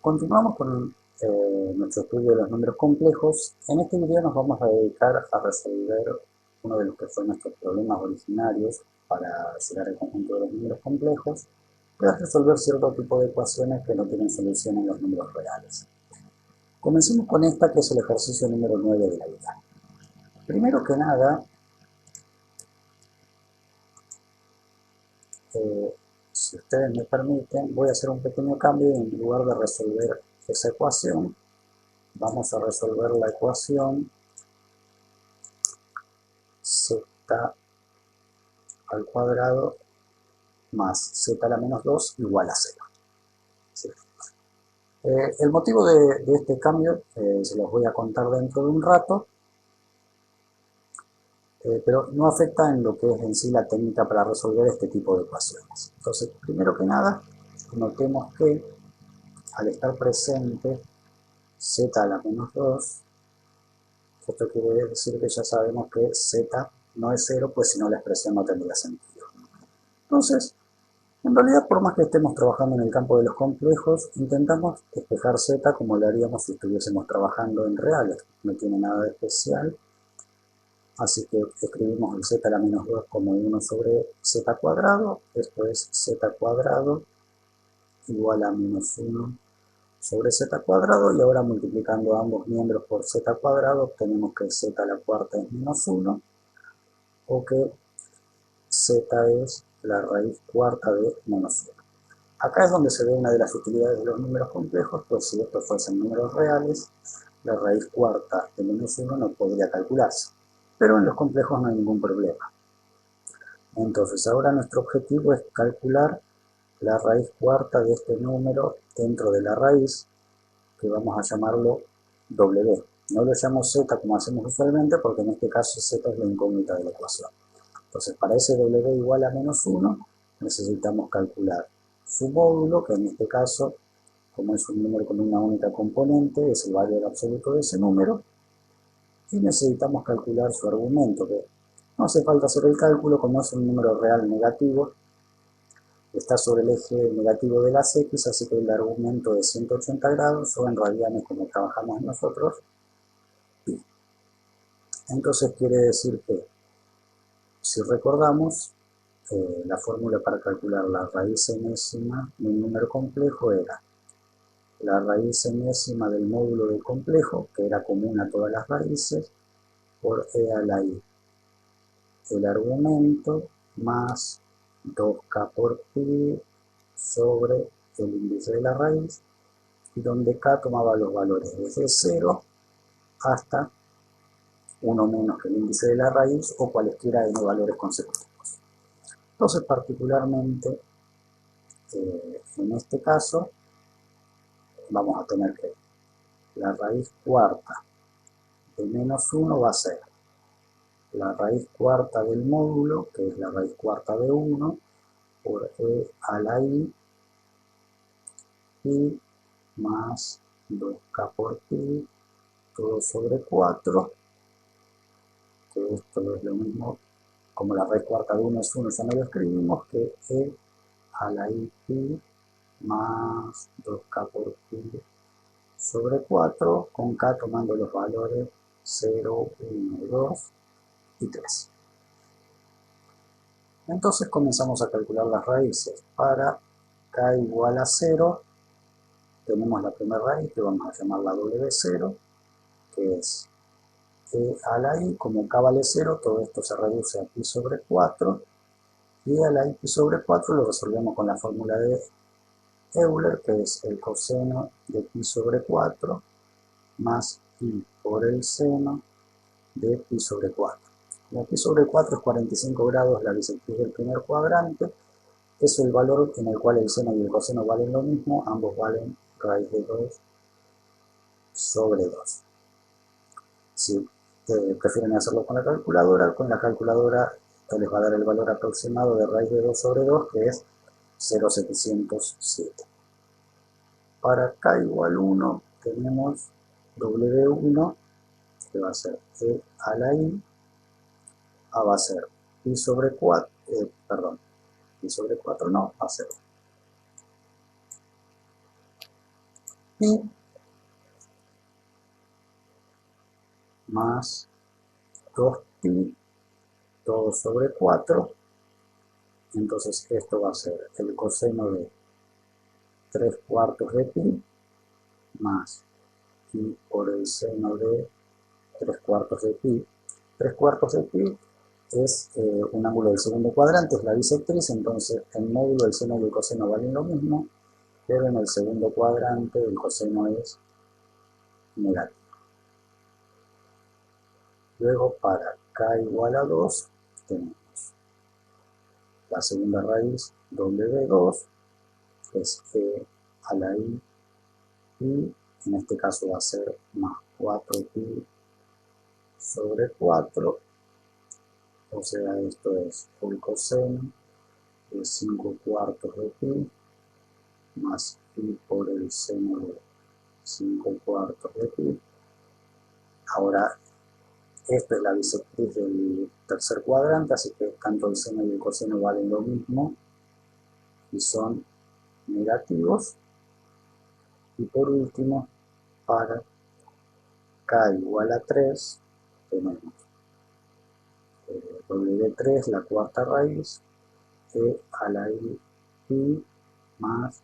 Continuamos con nuestro estudio de los números complejos. En este video nos vamos a dedicar a resolver uno de los que fue nuestros problemas originarios para llegar al conjunto de los números complejos, que es resolver cierto tipo de ecuaciones que no tienen solución en los números reales. Comencemos con esta, que es el ejercicio número 9 de la guía. Primero que nada, si ustedes me permiten, voy a hacer un pequeño cambio y en lugar de resolver esa ecuación, vamos a resolver la ecuación z al cuadrado más z a la menos 2 igual a 0. ¿Sí? El motivo de este cambio se los voy a contar dentro de un rato, pero no afecta en lo que es en sí la técnica para resolver este tipo de ecuaciones. Entonces, primero que nada, notemos que al estar presente z a la menos 2, esto quiere decir que ya sabemos que z no es 0, pues si no la expresión no tendría sentido. Entonces, en realidad, por más que estemos trabajando en el campo de los complejos, intentamos despejar z como lo haríamos si estuviésemos trabajando en reales. No tiene nada de especial, así que escribimos el z a la menos 2 como 1 sobre z cuadrado. Esto es z cuadrado igual a menos 1 sobre z cuadrado, y ahora multiplicando ambos miembros por z cuadrado obtenemos que z a la cuarta es menos 1, o que z es la raíz cuarta de menos 1. Acá es donde se ve una de las utilidades de los números complejos, pues si estos fuesen números reales, la raíz cuarta de menos 1 no podría calcularse. Pero en los complejos no hay ningún problema. Entonces ahora nuestro objetivo es calcular la raíz cuarta de este número dentro de la raíz, que vamos a llamarlo W. No lo llamo Z como hacemos usualmente, porque en este caso Z es la incógnita de la ecuación. Entonces para ese W igual a menos 1 necesitamos calcular su módulo, que en este caso, como es un número con una única componente, es el valor absoluto de ese número, y necesitamos calcular su argumento, que no hace falta hacer el cálculo, como es un número real negativo, está sobre el eje negativo de las X, así que el argumento es 180 grados, o en radianes como trabajamos nosotros, pi. Entonces quiere decir que, si recordamos, la fórmula para calcular la raíz enésima de un número complejo era la raíz enésima del módulo del complejo, que era común a todas las raíces, por e a la i, el argumento, más 2k por pi sobre el índice de la raíz, y donde k tomaba los valores desde 0 hasta 1 menos que el índice de la raíz, o cualesquiera n valores consecutivos. Entonces, particularmente, en este caso, vamos a tener que la raíz cuarta de menos 1 va a ser la raíz cuarta del módulo, que es la raíz cuarta de 1, por e a la i, pi más 2k por pi, todo sobre 4, que esto es lo mismo, como la raíz cuarta de 1 es 1, ya no lo escribimos, que e a la i pi más 2k por pi sobre 4, con k tomando los valores 0, 1, 2 y 3. Entonces comenzamos a calcular las raíces. Para k igual a 0, tenemos la primera raíz, que vamos a llamar la W0, que es e a la i. Como k vale 0, todo esto se reduce a pi sobre 4, y a la i pi sobre 4 lo resolvemos con la fórmula de Euler, que es el coseno de pi sobre 4 más pi por el seno de pi sobre 4. Como pi sobre 4 es 45 grados la bisectriz del primer cuadrante, es el valor en el cual el seno y el coseno valen lo mismo, ambos valen raíz de 2 sobre 2. Si prefieren hacerlo con la calculadora esto les va a dar el valor aproximado de raíz de 2 sobre 2, que es 0,707. Para k igual 1 tenemos W1, que va a ser e a la i, a va a ser pi sobre 4, pi sobre 4 no, va a ser pi más 2pi todo sobre 4. Entonces esto va a ser el coseno de 3/4 de pi más pi por el seno de 3/4 de pi. 3/4 de pi es un ángulo del segundo cuadrante, es la bisectriz, entonces el módulo, el seno y el coseno valen lo mismo, pero en el segundo cuadrante el coseno es negativo. Luego para k igual a 2 tenemos la segunda raíz w2, que es e a la i, y en este caso va a ser más 4pi sobre 4, o sea, esto es el coseno de 5/4 de pi más pi por el seno de 5/4 de pi. Ahora, esta es la bisectriz del tercer cuadrante, así que tanto el seno y el coseno valen lo mismo y son negativos. Y por último, para k igual a 3, tenemos w3, la cuarta raíz, e a la i pi más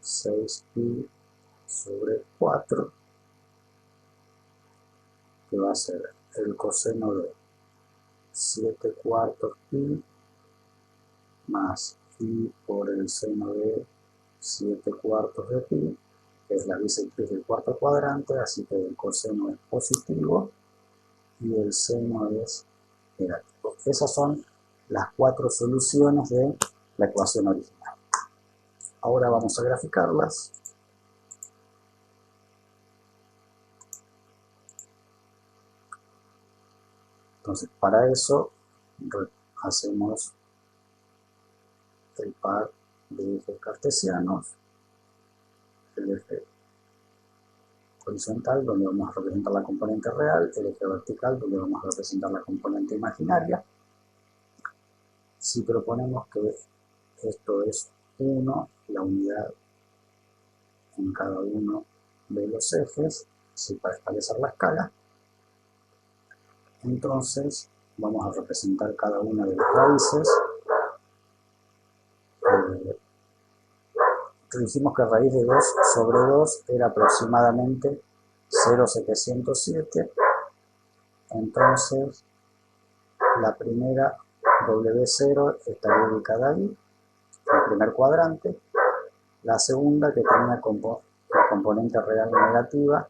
6pi sobre 4, que va a ser el coseno de 7/4 pi más pi por el seno de 7/4 de pi, que es la bisectriz del cuarto cuadrante, así que el coseno es positivo y el seno es negativo. Esas son las 4 soluciones de la ecuación original. Ahora vamos a graficarlas. Entonces, para eso hacemos el par de ejes cartesianos, el eje horizontal donde vamos a representar la componente real, el eje vertical donde vamos a representar la componente imaginaria. Si proponemos que esto es 1, la unidad en cada uno de los ejes, así para establecer la escala, entonces vamos a representar cada una de las raíces. Dijimos que raíz de 2 sobre 2 era aproximadamente 0,707. Entonces, la primera W0 estaría ubicada ahí, en el primer cuadrante. La segunda, que tenía componente real negativa,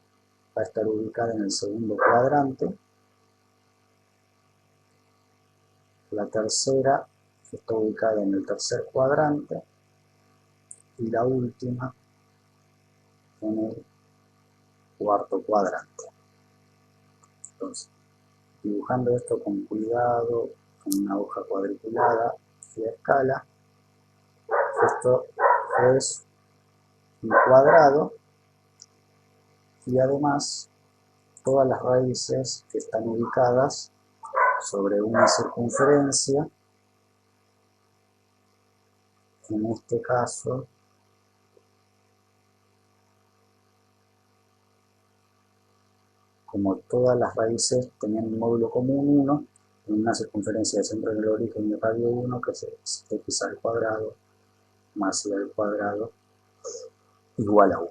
va a estar ubicada en el segundo cuadrante. La tercera está ubicada en el tercer cuadrante. Y la última en el cuarto cuadrante. Entonces, dibujando esto con cuidado, con una hoja cuadriculada y a escala, esto es un cuadrado y además todas las raíces que están ubicadas sobre una circunferencia, en este caso como todas las raíces tenían un módulo común 1, en una circunferencia de centro en el origen de radio 1, que es x al cuadrado más y al cuadrado igual a 1.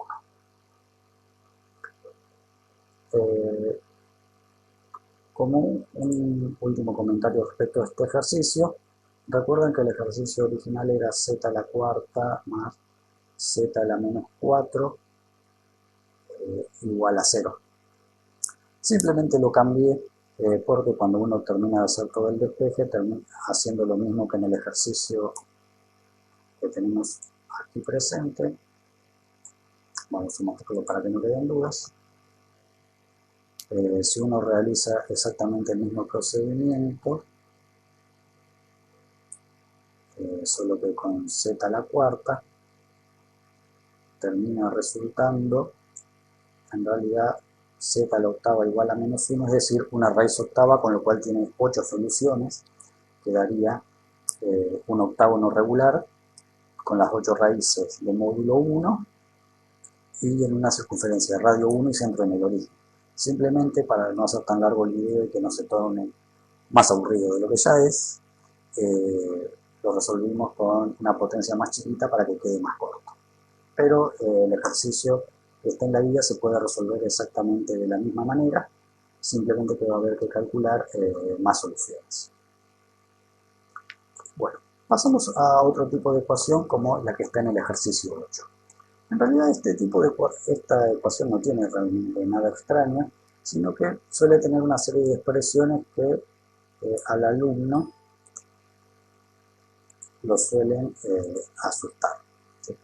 Como un último comentario respecto a este ejercicio, recuerden que el ejercicio original era z a la cuarta más z a la menos 4 igual a 0. Simplemente lo cambié porque cuando uno termina de hacer todo el despeje, termina haciendo lo mismo que en el ejercicio que tenemos aquí presente. Vamos a mostrarlo para que no queden dudas. Si uno realiza exactamente el mismo procedimiento, solo que con z a la cuarta, termina resultando en realidad z a la octava igual a menos 1, es decir, una raíz octava, con lo cual tiene 8 soluciones. Quedaría un octavo no regular con las 8 raíces de módulo 1 y en una circunferencia de radio 1 y centro en el origen. Simplemente para no hacer tan largo el video y que no se torne más aburrido de lo que ya es, lo resolvimos con una potencia más chiquita para que quede más corto. Pero el ejercicio que está en la guía se puede resolver exactamente de la misma manera, simplemente que va a haber que calcular más soluciones. Bueno, pasamos a otro tipo de ecuación como la que está en el ejercicio 8. En realidad esta ecuación no tiene realmente nada extraño, sino que suele tener una serie de expresiones que al alumno lo suelen asustar. ¿Sí?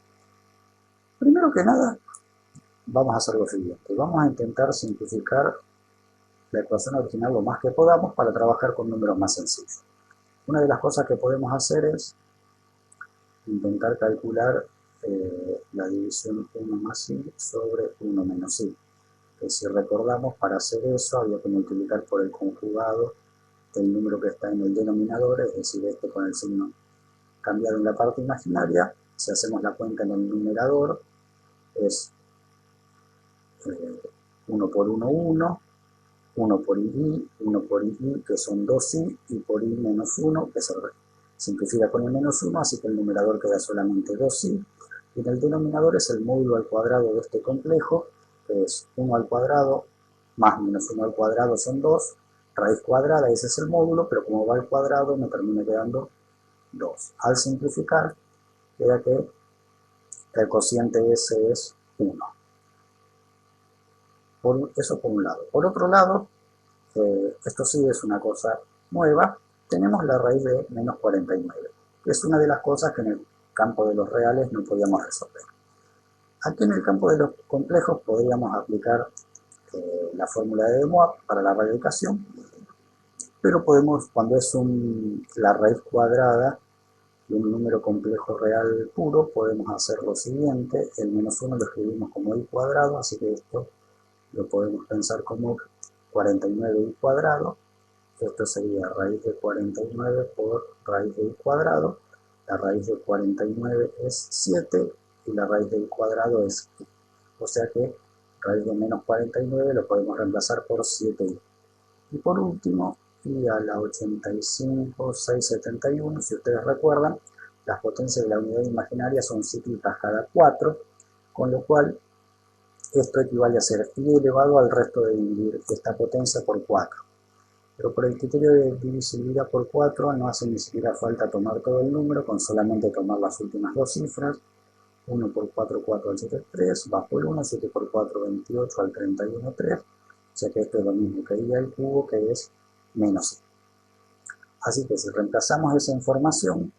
Primero que nada, vamos a hacer lo siguiente. Vamos a intentar simplificar la ecuación original lo más que podamos para trabajar con números más sencillos. Una de las cosas que podemos hacer es intentar calcular la división 1 más i sobre 1 menos i. Que si recordamos, para hacer eso había que multiplicar por el conjugado del número que está en el denominador, es decir, este con el signo cambiado en la parte imaginaria. Si hacemos la cuenta en el numerador, es 1 por 1, 1, 1 por i, 1 por i, que son 2i, y por i menos 1, que se simplifica con el menos 1, así que el numerador queda solamente 2i, y en el denominador es el módulo al cuadrado de este complejo, que es 1 al cuadrado más menos 1 al cuadrado son 2, raíz cuadrada, ese es el módulo, pero como va al cuadrado me termina quedando 2. Al simplificar, queda que el cociente S es 1. Eso por un lado. Por otro lado, esto sí es una cosa nueva, tenemos la raíz de menos 49, que es una de las cosas que en el campo de los reales no podíamos resolver. Aquí en el campo de los complejos podríamos aplicar la fórmula de De Moivre para la radicación, pero podemos, cuando es la raíz cuadrada de un número complejo real puro, podemos hacer lo siguiente. El menos 1 lo escribimos como i cuadrado, así que esto lo podemos pensar como 49i cuadrado. Esto sería raíz de 49 por raíz de i cuadrado. La raíz de 49 es 7 y la raíz de i cuadrado es i. O sea que raíz de menos 49 lo podemos reemplazar por 7i. Y por último, i a la 85,671, si ustedes recuerdan, las potencias de la unidad imaginaria son cíclicas cada 4, con lo cual esto equivale a ser i elevado al resto de dividir esta potencia por 4. Pero por el criterio de divisibilidad por 4 no hace ni siquiera falta tomar todo el número, con solamente tomar las últimas dos cifras. 1 por 4, 4 al 7, 3, bajo el 1, 7 por 4, 28 al 31, 3. O sea que esto es lo mismo que i al cubo, que es menos i. Así que si reemplazamos esa información,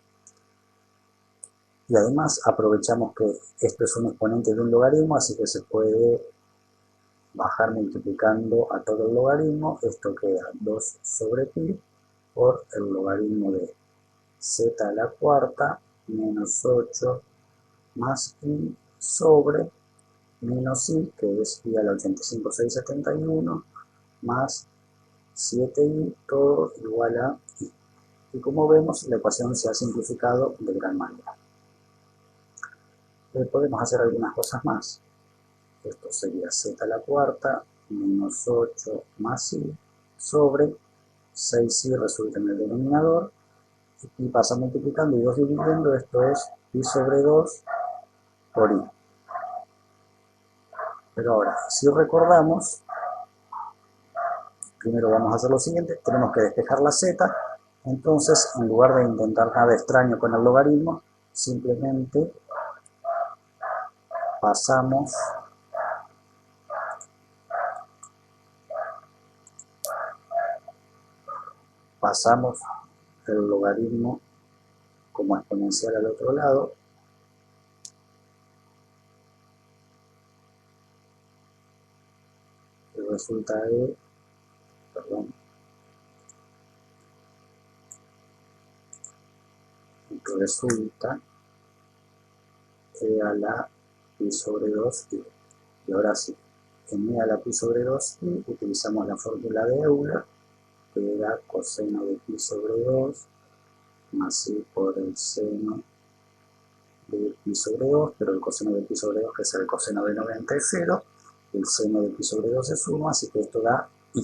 y además aprovechamos que esto es un exponente de un logaritmo, así que se puede bajar multiplicando a todo el logaritmo, esto queda 2 sobre pi por el logaritmo de z a la cuarta menos 8 más i sobre menos i, que es i a la 85,671, más 7i, todo igual a i. Y como vemos, la ecuación se ha simplificado de gran manera. Podemos hacer algunas cosas más. Esto sería z a la cuarta menos 8 más i sobre 6i resulta en el denominador, y pasa multiplicando y 2 dividiendo, esto es pi sobre 2 por i. Pero ahora, si recordamos, primero vamos a hacer lo siguiente, tenemos que despejar la z, entonces en lugar de intentar nada extraño con el logaritmo, simplemente pasamos el logaritmo como exponencial al otro lado, y resulta de, resulta e a la pi sobre 2i. Y ahora sí, en e a la pi sobre 2i utilizamos la fórmula de Euler, que era coseno de pi sobre 2 más i por el seno de pi sobre 2, pero el coseno de pi sobre 2, que es el coseno de 90, es 0, el seno de pi sobre 2 es 1, así que esto da pi.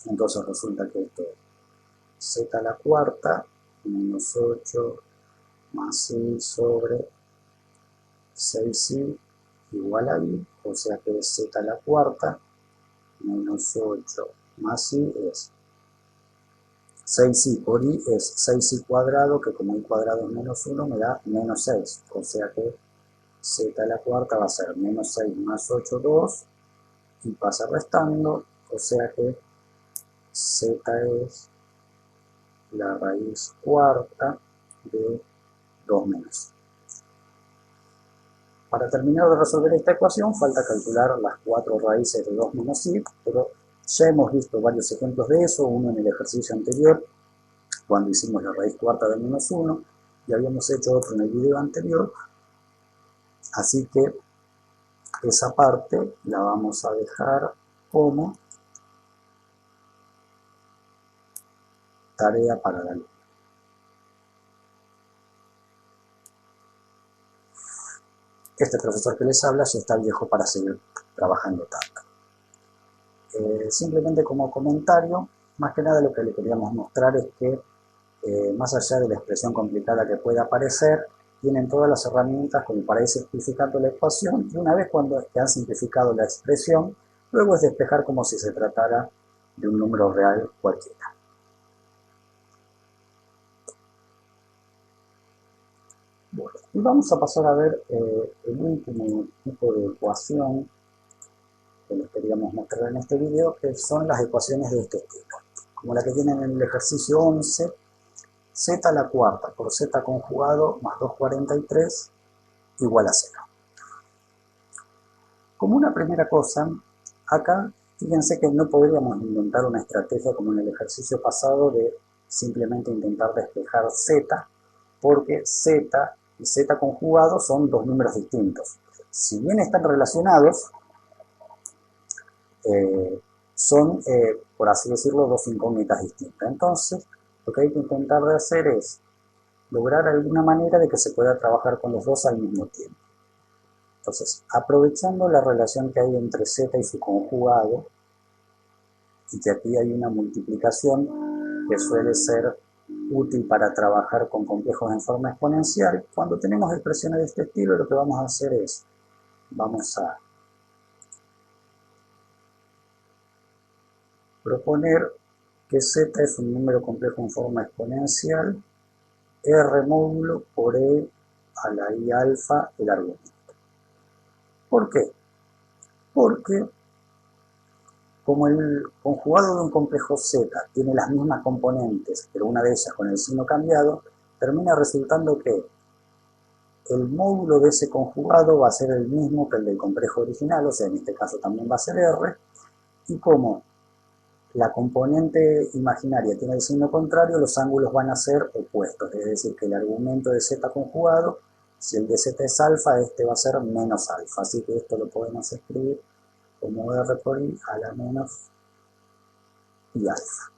Entonces resulta que esto es z a la cuarta menos 8 más i sobre 6i igual a i, o sea que es z a la cuarta menos 8 más i es 6i por i es 6i cuadrado, que como i cuadrado es menos 1 me da menos 6, o sea que z a la cuarta va a ser menos 6 más 8, 2, y pasa restando, o sea que z es la raíz cuarta de 2 menos. Para terminar de resolver esta ecuación falta calcular las 4 raíces de 2 menos i, pero ya hemos visto varios ejemplos de eso, uno en el ejercicio anterior, cuando hicimos la raíz cuarta de menos 1, y habíamos hecho otro en el video anterior, así que esa parte la vamos a dejar como tarea para la luz. Este profesor que les habla ya está viejo para seguir trabajando tanto. Simplemente como comentario, más que nada lo que le queríamos mostrar es que más allá de la expresión complicada que pueda aparecer, tienen todas las herramientas como para ir simplificando la ecuación, y una vez cuando han simplificado la expresión, luego es despejar como si se tratara de un número real cualquiera. Bueno, y vamos a pasar a ver el último tipo de ecuación que les queríamos mostrar en este video, que son las ecuaciones de este estilo, como la que tienen en el ejercicio 11, z a la cuarta por z conjugado más 243 igual a 0. Como una primera cosa, acá fíjense que no podríamos inventar una estrategia como en el ejercicio pasado de simplemente intentar despejar z, porque z y z conjugado son dos números distintos. Si bien están relacionados, son, por así decirlo, dos incógnitas distintas. Entonces, lo que hay que intentar de hacer es lograr alguna manera de que se pueda trabajar con los dos al mismo tiempo. Entonces, aprovechando la relación que hay entre z y su conjugado, y que aquí hay una multiplicación que suele ser útil para trabajar con complejos en forma exponencial, cuando tenemos expresiones de este estilo, lo que vamos a hacer es, vamos a proponer que z es un número complejo en forma exponencial, r módulo por e a la i alfa el argumento. ¿Por qué? Porque como el conjugado de un complejo z tiene las mismas componentes, pero una de ellas con el signo cambiado, termina resultando que el módulo de ese conjugado va a ser el mismo que el del complejo original, o sea, en este caso también va a ser r, y como la componente imaginaria tiene el signo contrario, los ángulos van a ser opuestos, es decir, que el argumento de z conjugado, si el de z es alfa, este va a ser menos alfa, así que esto lo podemos escribir como r por i a la menos i alfa.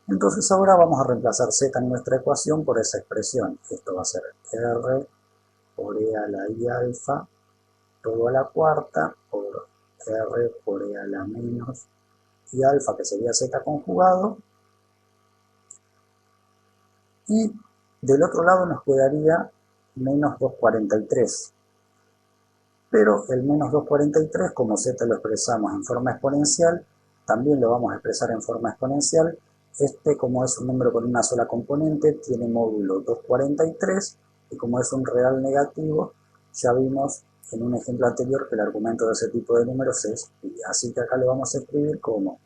Entonces ahora vamos a reemplazar z en nuestra ecuación por esa expresión. Esto va a ser r por e a la i alfa todo a la cuarta por r por e a la menos i alfa, que sería z conjugado. Y del otro lado nos quedaría menos 243. Pero el menos 243, como z lo expresamos en forma exponencial, también lo vamos a expresar en forma exponencial. Este, como es un número con una sola componente, tiene módulo 243, y como es un real negativo, ya vimos en un ejemplo anterior que el argumento de ese tipo de números es pi. Así que acá lo vamos a escribir como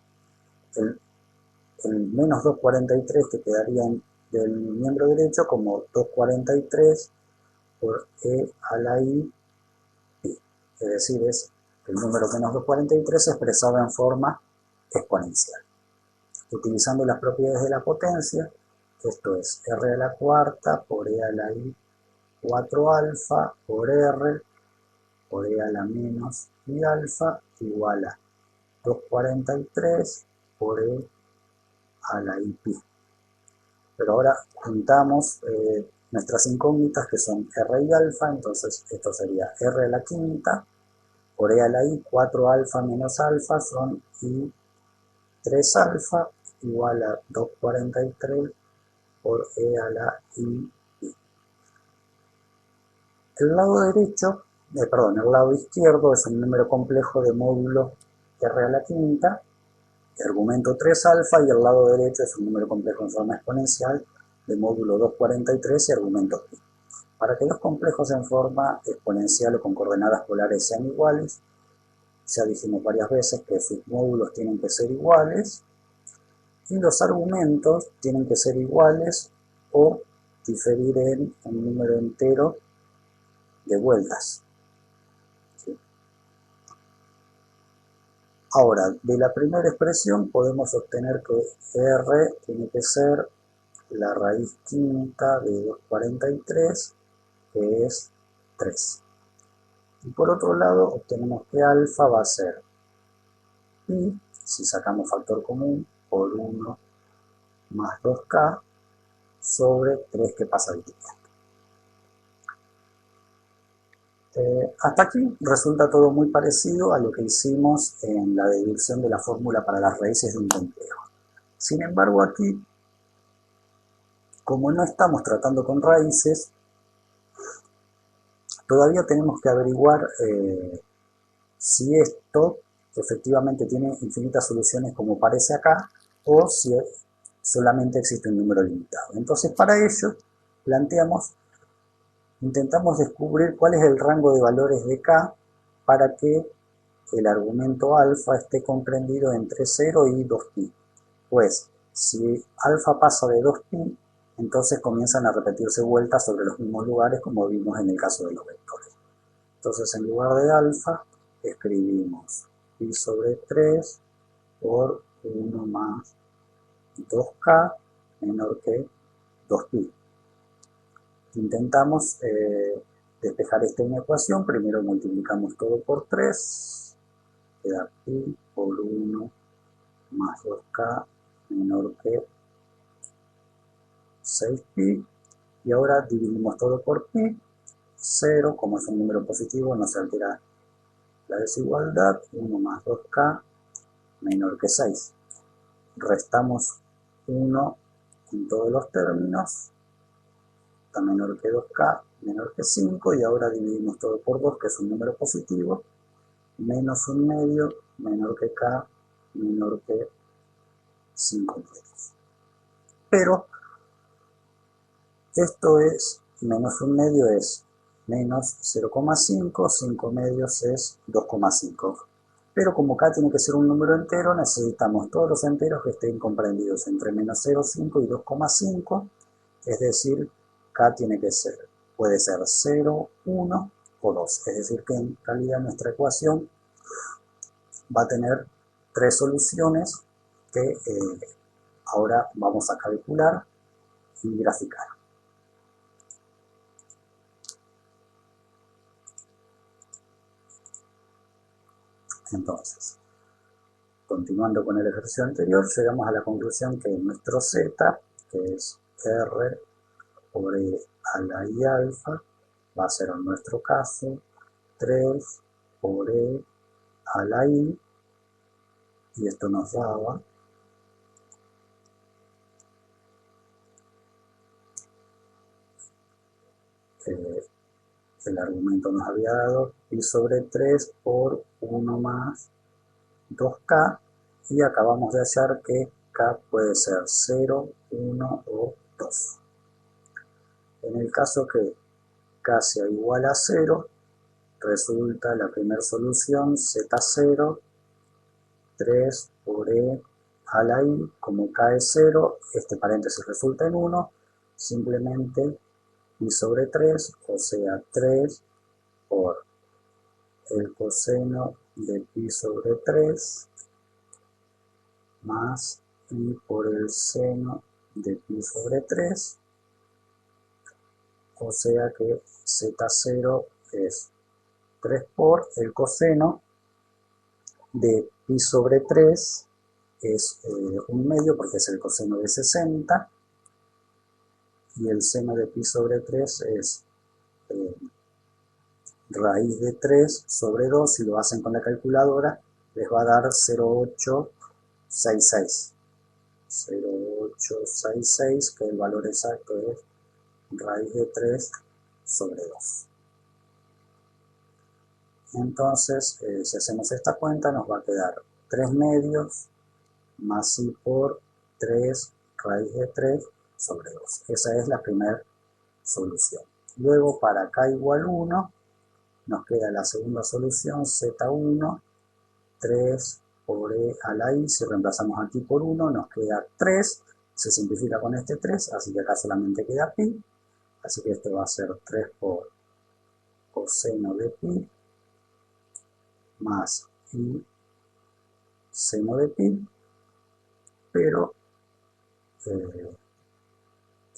el menos 243, que quedaría del miembro derecho como 243 por e a la i pi. Es decir, es el número menos 243 expresado en forma exponencial. Utilizando las propiedades de la potencia, esto es r a la cuarta por e a la i 4 alfa por r por e a la menos i alfa igual a 243 por e a la i pi. Pero ahora juntamos nuestras incógnitas que son R y alfa, entonces esto sería R a la quinta por E a la I, 4 alfa menos alfa son I 3 alfa igual a 243 por E a la I. El lado derecho, el lado izquierdo es un número complejo de módulo R a la quinta, argumento 3 alfa, y el lado derecho es un número complejo en forma exponencial de módulo 243 y argumento pi. Para que los complejos en forma exponencial o con coordenadas polares sean iguales, ya dijimos varias veces que sus módulos tienen que ser iguales y los argumentos tienen que ser iguales o diferir en un número entero de vueltas. ¿Sí? Ahora, de la primera expresión podemos obtener que R tiene que ser la raíz quinta de 243, que es 3. Y por otro lado, obtenemos que alfa va a ser pi, si sacamos factor común, por 1 más 2k sobre 3 que pasa dividiendo. Hasta aquí resulta todo muy parecido a lo que hicimos en la deducción de la fórmula para las raíces de un complejo. Sin embargo, aquí, como no estamos tratando con raíces, todavía tenemos que averiguar si esto efectivamente tiene infinitas soluciones como parece acá, o si solamente existe un número limitado. Entonces, para ello, intentamos descubrir cuál es el rango de valores de k para que el argumento alfa esté comprendido entre 0 y 2pi. Pues, si alfa pasa de 2pi, entonces comienzan a repetirse vueltas sobre los mismos lugares, como vimos en el caso de los vectores. Entonces, en lugar de alfa, escribimos pi sobre 3 por 1 más 2k menor que 2pi. Intentamos despejar esta inecuación. Primero multiplicamos todo por 3, queda pi por 1 más 2k menor que 6pi, y ahora dividimos todo por pi. 0, como es un número positivo, no se altera la desigualdad. 1 más 2k menor que 6. Restamos 1 en todos los términos, k menor que 2k menor que 5, y ahora dividimos todo por 2, que es un número positivo, menos 1 medio menor que k menor que 5 medios. Pero esto es, menos 1 medio es menos 0,5, 5 medios es 2,5. Pero como k tiene que ser un número entero, necesitamos todos los enteros que estén comprendidos entre menos 0,5 y 2,5, es decir, k tiene que ser, puede ser 0, 1 o 2. Es decir, que en realidad nuestra ecuación va a tener 3 soluciones que ahora vamos a calcular y graficar. Entonces, continuando con el ejercicio anterior, llegamos a la conclusión que nuestro z, que es r por e a la i alfa, va a ser en nuestro caso 3 por e a la i, y esto nos daba el argumento nos había dado pi sobre 3 por 1 más 2k, y acabamos de hallar que k puede ser 0, 1 o 2. En el caso que k sea igual a 0, resulta la primera solución z0, 3 por e a la i. Como k es 0, este paréntesis resulta en 1, simplemente pi sobre 3, o sea 3 por el coseno de pi sobre 3 más pi por el seno de pi sobre 3, o sea que z0 es 3 por el coseno de pi sobre 3, es 1 medio porque es el coseno de 60, y el seno de pi sobre 3 es raíz de 3 sobre 2. Si lo hacen con la calculadora les va a dar 0,866. 0,866, que el valor exacto es raíz de 3 sobre 2. Entonces, si hacemos esta cuenta, nos va a quedar 3 medios más i por 3 raíz de 3 sobre 2. Esa es la primera solución. Luego, para k igual 1, nos queda la segunda solución, z1, 3 por e a la i. Si reemplazamos aquí por 1, nos queda 3. Se simplifica con este 3, así que acá solamente queda pi. Así que esto va a ser 3 por coseno de pi más i seno de pi, pero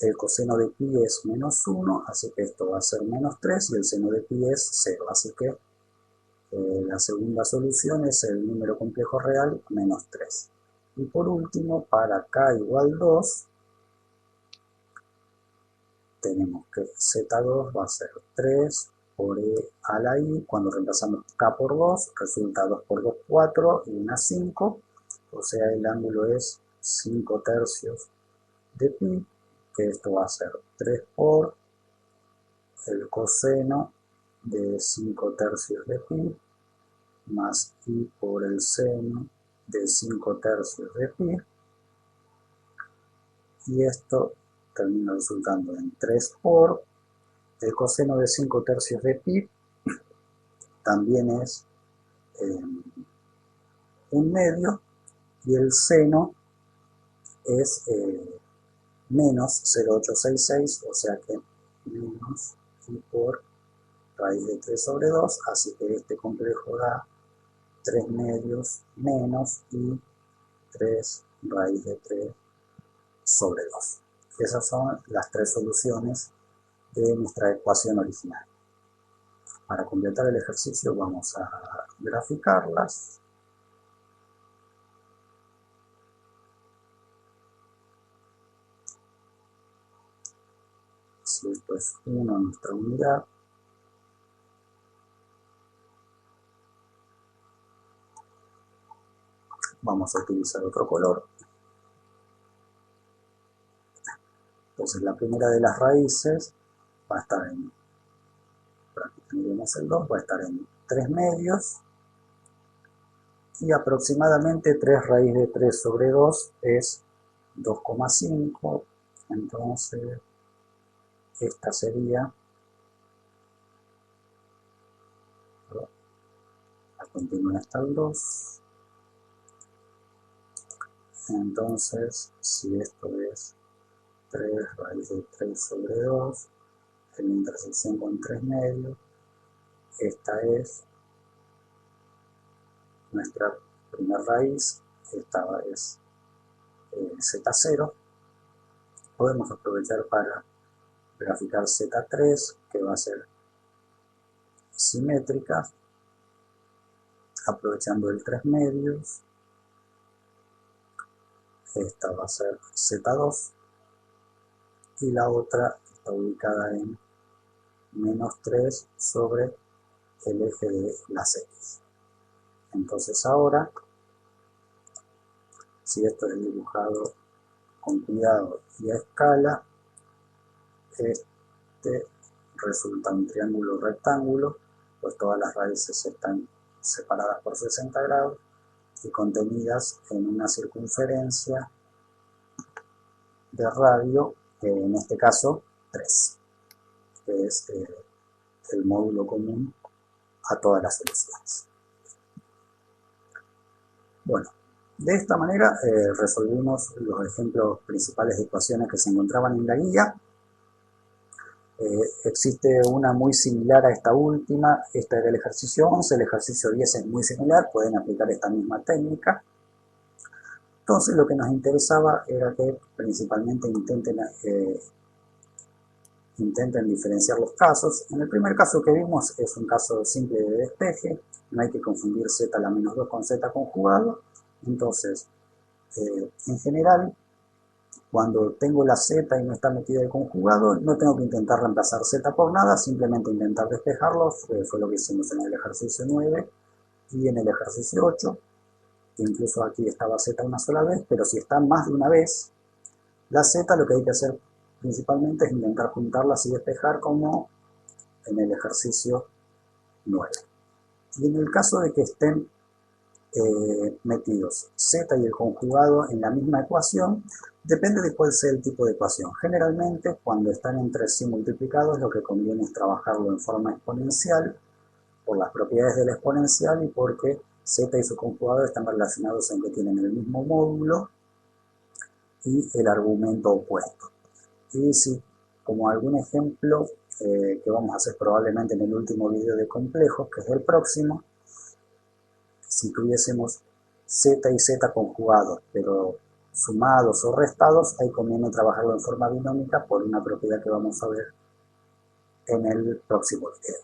el coseno de pi es menos 1, así que esto va a ser menos 3 y el seno de pi es 0, así que la segunda solución es el número complejo real menos 3. Y por último, para k igual 2, tenemos que z2 va a ser 3 por e a la i. Cuando reemplazamos k por 2, resulta 2 por 2, 4 y una 5. O sea, el ángulo es 5 tercios de pi, que esto va a ser 3 por el coseno de 5 tercios de pi más i por el seno de 5 tercios de pi. Y esto termina resultando en 3 por el coseno de 5 tercios de pi, también es 1 medio, y el seno es menos 0,866, o sea que menos i por raíz de 3 sobre 2, así que este complejo da 3 medios menos i 3 raíz de 3 sobre 2. Esas son las tres soluciones de nuestra ecuación original. Para completar el ejercicio vamos a graficarlas. Si esto es 1 nuestra unidad, vamos a utilizar otro color. Entonces la primera de las raíces va a estar en, para que tengamos el 2, va a estar en 3 medios, y aproximadamente 3 raíz de 3 sobre 2 es 2,5, entonces esta sería, a continuación está el 2, entonces si esto es 3 raíz de 3 sobre 2, en la intersección con 3 medios, esta es nuestra primera raíz, esta es z0. Podemos aprovechar para graficar z3, que va a ser simétrica, aprovechando el 3 medios. Esta va a ser z2 y la otra está ubicada en menos 3 sobre el eje de las x. Entonces ahora, si esto es dibujado con cuidado y a escala, este resulta un triángulo rectángulo, pues todas las raíces están separadas por 60 grados y contenidas en una circunferencia de radio, en este caso 3, que es el módulo común a todas las soluciones. Bueno, de esta manera resolvimos los ejemplos principales de ecuaciones que se encontraban en la guía. Existe una muy similar a esta última, esta era el ejercicio 11, el ejercicio 10 es muy similar, pueden aplicar esta misma técnica. Entonces lo que nos interesaba era que principalmente intenten diferenciar los casos. En el primer caso que vimos es un caso simple de despeje, no hay que confundir z a la menos 2 con z conjugado. Entonces, en general, Cuando tengo la z y no está metida el conjugado, no tengo que intentar reemplazar z por nada, simplemente intentar despejarlo. Fue lo que hicimos en el ejercicio 9 y en el ejercicio 8. Incluso aquí estaba z una sola vez, pero si está más de una vez, la z lo que hay que hacer principalmente es intentar juntarlas y despejar como en el ejercicio 9. Y en el caso de que estén metidos z y el conjugado en la misma ecuación, depende de cuál sea el tipo de ecuación. Generalmente, cuando están entre sí multiplicados, lo que conviene es trabajarlo en forma exponencial, por las propiedades de la exponencial y porque z y su conjugado están relacionados en que tienen el mismo módulo y el argumento opuesto. Y si, como algún ejemplo que vamos a hacer probablemente en el último video de complejos, que es el próximo, si tuviésemos z y z conjugados, pero sumados o restados, ahí conviene trabajarlo en forma binómica por una propiedad que vamos a ver en el próximo video.